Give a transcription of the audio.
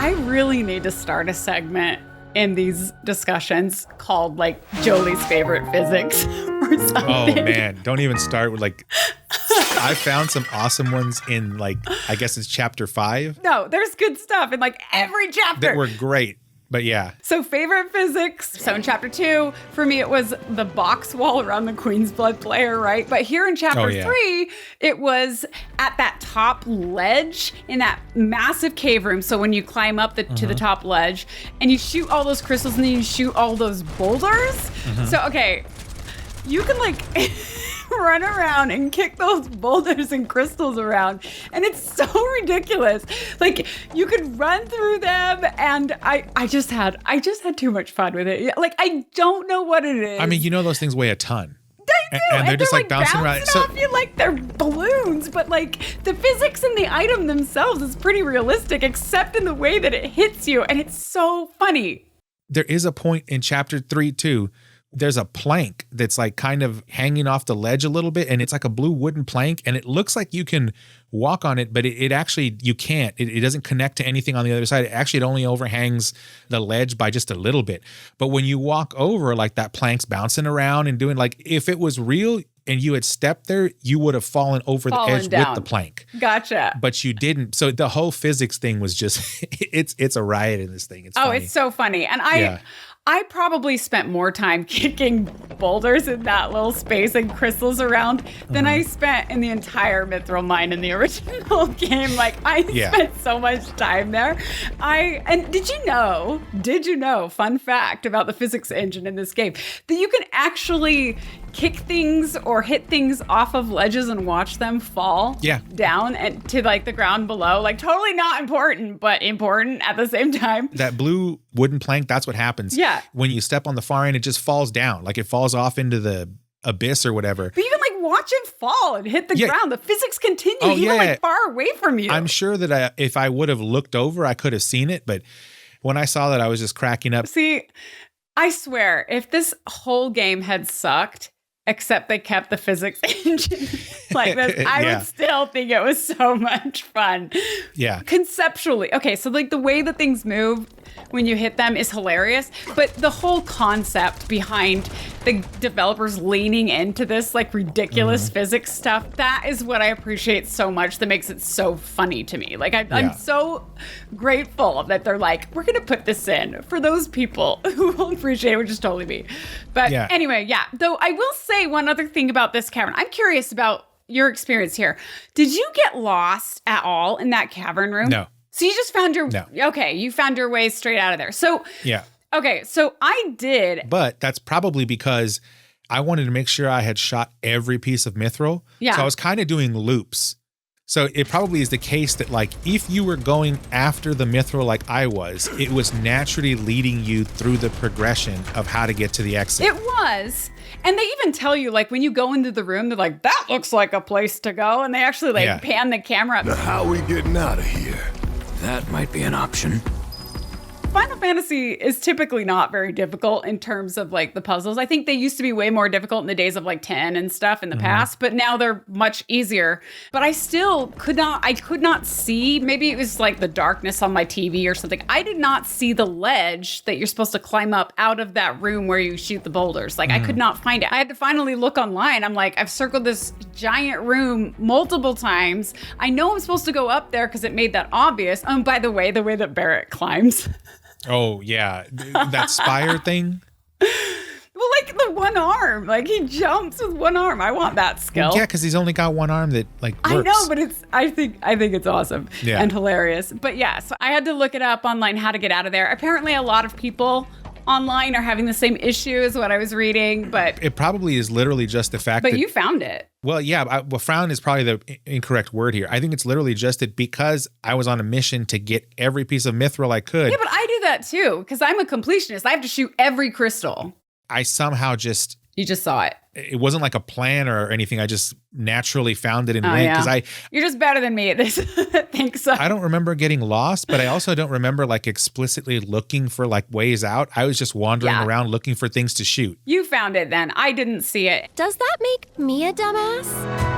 I really need to start a segment in these discussions called like Jolie's favorite physics or something. Oh man, don't even start with like, I found some awesome ones in like, I guess it's chapter 5. No, there's good stuff in like every chapter. That were great. But yeah. So favorite physics. So in chapter 2, for me, it was the box wall around the Queen's Blood player, right? But here in chapter 3, it was at that top ledge in that massive cave room. So when you climb up to the top ledge and you shoot all those crystals and then you shoot all those boulders. So, okay, you can like run around and kick those boulders and crystals around, and it's so ridiculous. Like you could run through them, and I just had too much fun with it. Like I don't know what it is. I mean, you know, those things weigh a ton. They do, and they're just like bouncing around. Off you like they're balloons, but like the physics in the item themselves is pretty realistic, except in the way that it hits you, and it's so funny. There is a point in chapter 3 too. There's a plank that's like kind of hanging off the ledge a little bit, and it's like a blue wooden plank, and it looks like you can walk on it, but it actually, you can't. It doesn't connect to anything on the other side. It only overhangs the ledge by just a little bit. But when you walk over, like that plank's bouncing around and doing, like if it was real and you had stepped there, you would have fallen over the edge down with the plank. Gotcha. But you didn't. So the whole physics thing was just, it's a riot in this thing. It's funny. It's so funny. And I probably spent more time kicking boulders in that little space and crystals around than I spent in the entire Mythril Mine in the original game. Like I spent so much time there. And did you know, fun fact about the physics engine in this game, that you can actually kick things or hit things off of ledges and watch them fall down and to like the ground below. Like totally not important, but important at the same time. That blue wooden plank, that's what happens. Yeah. When you step on the far end, it just falls down. Like it falls off into the abyss or whatever. But you can like watch it fall and hit the ground. The physics continue even like far away from you. I'm sure that if I would have looked over, I could have seen it. But when I saw that, I was just cracking up. See, I swear, if this whole game had sucked, except they kept the physics engine like this, I would still think it was so much fun. Yeah. Conceptually. Okay, so like the way that things move when you hit them is hilarious, but the whole concept behind the developers leaning into this like ridiculous physics stuff, that is what I appreciate so much, that makes it so funny to me. Like I'm so grateful that they're like, we're going to put this in for those people who will appreciate it, which is totally me. But anyway, though I will say one other thing about this cavern. I'm curious about your experience here. Did you get lost at all in that cavern room? No. So you just found you found your way straight out of there. So okay, so I did. But that's probably because I wanted to make sure I had shot every piece of mithril. Yeah. So I was kind of doing loops. So it probably is the case that like if you were going after the mithril like I was, it was naturally leading you through the progression of how to get to the exit. It was. And they even tell you, like, when you go into the room, they're like, that looks like a place to go. And they actually, like, pan the camera up. Now, how are we getting out of here? That might be an option. Final Fantasy is typically not very difficult in terms of like the puzzles. I think they used to be way more difficult in the days of like 10 and stuff in the past, but now they're much easier. But I still could not see, maybe it was like the darkness on my TV or something. I did not see the ledge that you're supposed to climb up out of that room where you shoot the boulders. Like I could not find it. I had to finally look online. I'm like, I've circled this giant room multiple times. I know I'm supposed to go up there because it made that obvious. By the way that Barrett climbs. Oh, yeah. That spire thing? Well, like the one arm. Like he jumps with one arm. I want that skill. Yeah, because he's only got one arm that like works. I know, but I think it's awesome and hilarious. But yeah, so I had to look it up online how to get out of there. Apparently a lot of people online are having the same issue as what I was reading, but it probably is literally just the fact that you found it. Well, yeah, frown is probably the incorrect word here. I think it's literally just that because I was on a mission to get every piece of mithril I could. Yeah, but I do that too because I'm a completionist. I have to shoot every crystal. I somehow You just saw it. It wasn't like a plan or anything. I just naturally found it and went because You're just better than me at this. Thanks. So. I don't remember getting lost, but I also don't remember like explicitly looking for like ways out. I was just wandering around looking for things to shoot. You found it then. I didn't see it. Does that make me a dumbass?